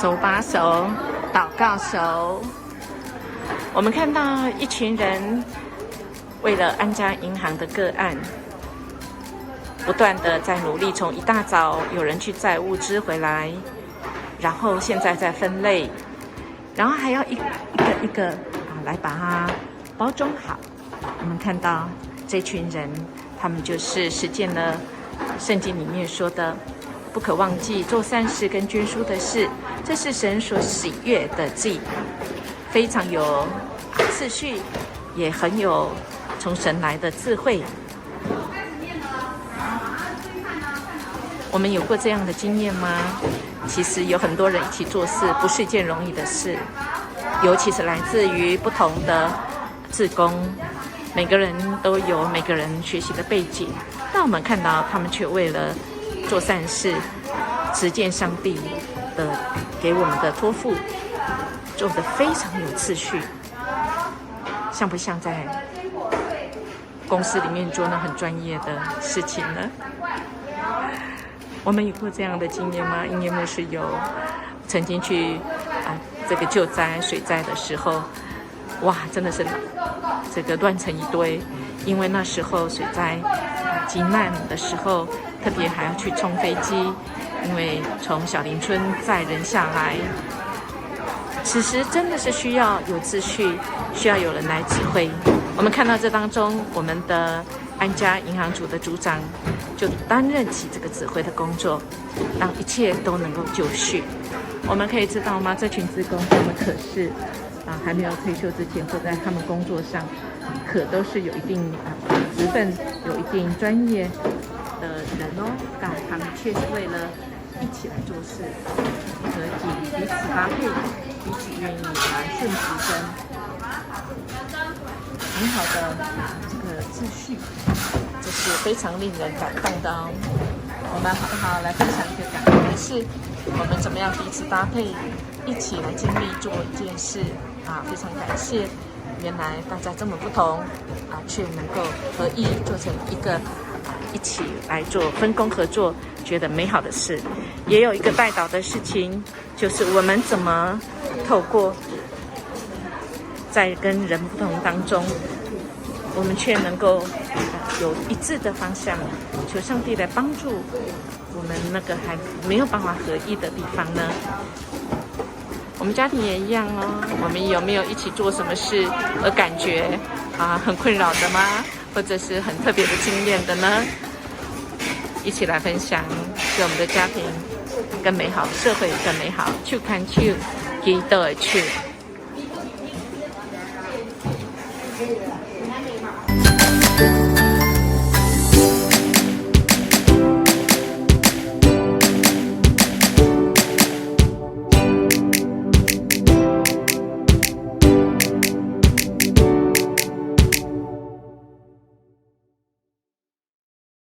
手把手祷告手。我们看到一群人为了安家银行的个案，不断的在努力，从一大早有人去载物资回来，然后现在在分类，然后还要一个来把它包装好。我们看到这群人，他们就是实践了圣经里面说的不可忘记做善事跟捐书的事，这是神所喜悦的祭，非常有次序，也很有从神来的智慧。我们有过这样的经验吗？其实有很多人一起做事不是一件容易的事，尤其是来自于不同的志工，每个人都有每个人学习的背景，但我们看到他们却为了做善事，实践上帝的给我们的托付，做得非常有次序，像不像在公司里面做那很专业的事情呢？我们有过这样的经验吗？因为牧师有曾经去这个救灾水灾的时候，哇，真的是这个乱成一堆，因为那时候水灾急难的时候，特别还要去冲飞机，因为从小林村载人下来，此时真的是需要有秩序，需要有人来指挥。我们看到这当中，我们的安家银行组的组长就担任起这个指挥的工作，让一切都能够就绪。我们可以知道吗？这群志工他们可是还没有退休之前，或在他们工作上，可都是有一定职分、有一定专业的人哦。但他们却是为了一起来做事，和彼此搭配，彼此愿意来顺时针，很好的这个秩序，这是非常令人感动的哦。我们好不好来分享一个感动的事？我们怎么样彼此搭配，一起来尽力做一件事非常感谢，原来大家这么不同却能够合一，做成一个一起来做分工合作，觉得美好的事。也有一个带导的事情，就是我们怎么透过在跟人不同当中，我们却能够有一致的方向，求上帝来帮助我们那个还没有办法合一的地方呢？我们家庭也一样哦，我们有没有一起做什么事而感觉很困扰的吗？或者是很特别的经验的呢？一起来分享，使我们的家庭更美好，社会更美好。去看去，记得去。